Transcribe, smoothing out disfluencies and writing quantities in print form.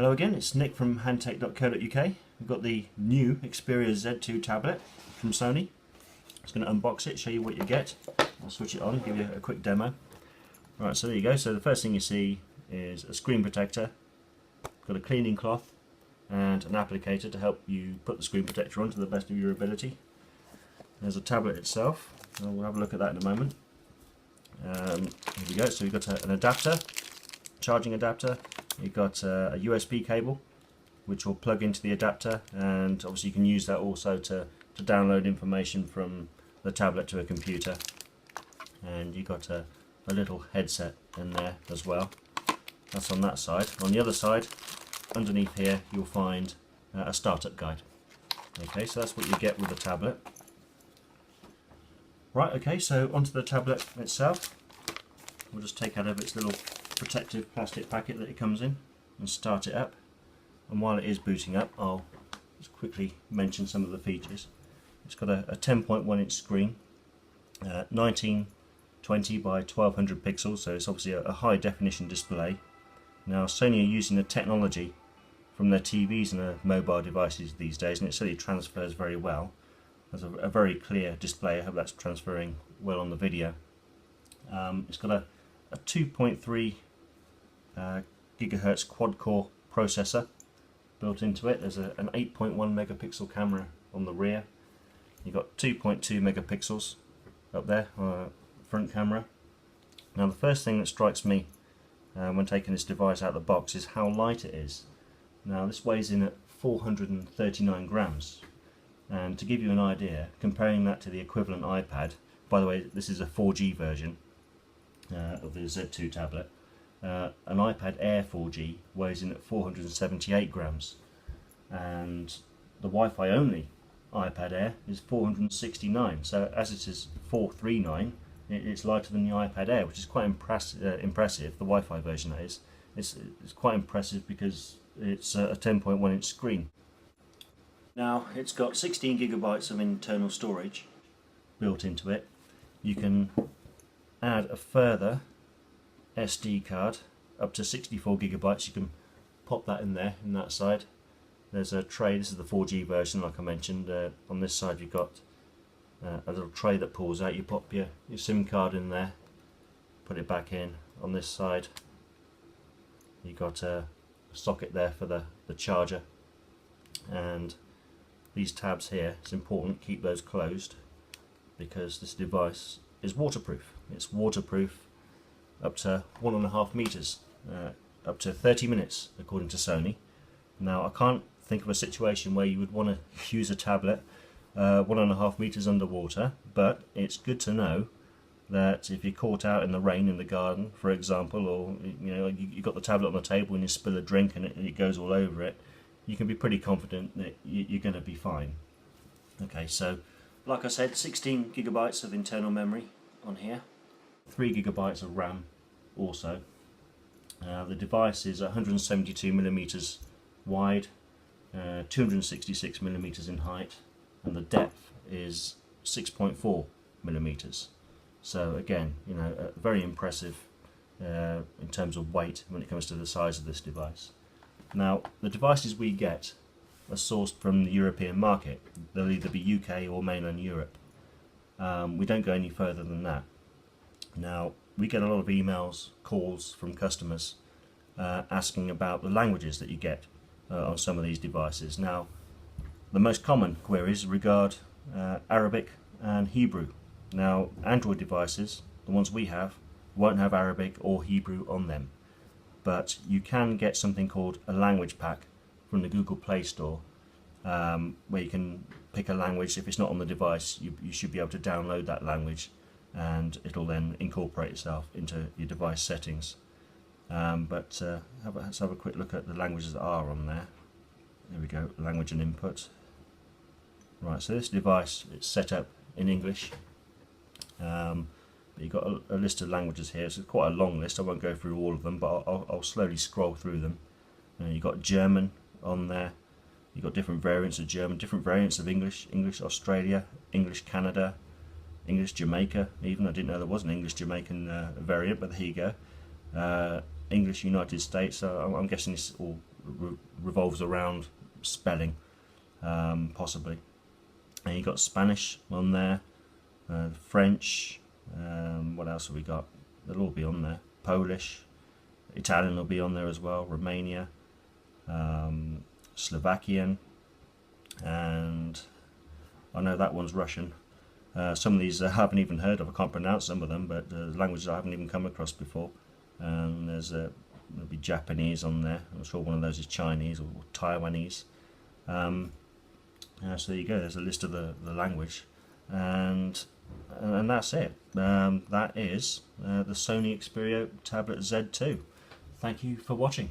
Hello again, it's Nick from handtec.co.uk. We've got the new Xperia Z2 tablet from Sony. Just going to unbox it, show you what you get. I'll switch it on, give you a quick demo. Right, so there you go. So the first thing you see is a screen protector. Got a cleaning cloth and an applicator to help you put the screen protector on to the best of your ability. There's a tablet itself. We'll have a look at that in a moment. Here we go. So we've got an adapter, charging adapter. You've got a USB cable which will plug into the adapter, and obviously you can use that also to download information from the tablet to a computer. And you've got a little headset in there as well. That's on that side. On the other side, underneath here, you'll find a startup guide. Okay, so that's what you get with the tablet. Right, okay, so onto the tablet itself. We'll just take out of its little protective plastic packet that it comes in and start it up. And while it is booting up, I'll just quickly mention some of the features. It's got a 10.1 inch screen, 1920 by 1200 pixels, so it's obviously a high definition display. Now Sony are using the technology from their TVs and their mobile devices these days, and it certainly transfers very well. There's a very clear display. I hope that's transferring well on the video. It's got a 2.3 gigahertz quad-core processor built into it. There's an 8.1 megapixel camera on the rear. You've got 2.2 megapixels up there, front camera. Now the first thing that strikes me when taking this device out of the box is how light it is. Now this weighs in at 439 grams. And to give you an idea, comparing that to the equivalent iPad, by the way, this is a 4G version of the Z2 tablet. An iPad Air 4G weighs in at 478 grams, and the Wi-Fi only iPad Air is 469. So as it is 439, it's lighter than the iPad Air, which is quite impressive. The Wi-Fi version, that is. It's quite impressive because it's a 10.1 inch screen. Now it's got 16 gigabytes of internal storage built into it. You can add a further SD card up to 64 gigabytes. You can pop that in there, in that side. There's a tray. This is the 4G version, like I mentioned. On this side you've got a little tray that pulls out. You pop your SIM card in there, put it back in. On this side you've got a socket there for the charger, and these tabs here, it's important to keep those closed because this device is waterproof. It's waterproof up to 1.5 meters, up to 30 minutes according to Sony. Now I can't think of a situation where you would want to use a tablet 1.5 meters underwater, but it's good to know that if you're caught out in the rain in the garden, for example, or you got the tablet on the table and you spill a drink and it goes all over it, you can be pretty confident that you're going to be fine. Okay, so like I said, 16 gigabytes of internal memory on here, 3 gigabytes of RAM also. The device is 172 millimeters wide, 266 millimeters in height, and the depth is 6.4 millimeters. So again, very impressive in terms of weight when it comes to the size of this device. Now, the devices we get are sourced from the European market. They'll either be UK or mainland Europe. We don't go any further than that. Now, we get a lot of emails, calls from customers asking about the languages that you get on some of these devices. Now, the most common queries regard Arabic and Hebrew. Now, Android devices, the ones we have, won't have Arabic or Hebrew on them. But you can get something called a language pack from the Google Play Store, where you can pick a language. If it's not on the device, you should be able to download that language, and it'll then incorporate itself into your device settings. Let's have a quick look at the languages that are on there. There we go, language and input. Right, so this device, it's set up in English. You've got a list of languages here. It's quite a long list. I won't go through all of them, but I'll slowly scroll through them. You've got German on there. You've got different variants of German, different variants of English, English Australia, English Canada, English Jamaica even. I didn't know there was an English Jamaican variant, but there you go. English United States, so I'm guessing it's all revolves around spelling, possibly. And you got Spanish on there, French, what else have we got? They'll all be on there. Polish, Italian will be on there as well, Romania, Slovakian, and I know that one's Russian. Some of these I haven't even heard of, I can't pronounce some of them, but languages I haven't even come across before. And there'll be Japanese on there, I'm sure one of those is Chinese or Taiwanese. So there you go, there's a list of the language, and that's it. That is the Sony Xperia Tablet Z2. Thank you for watching.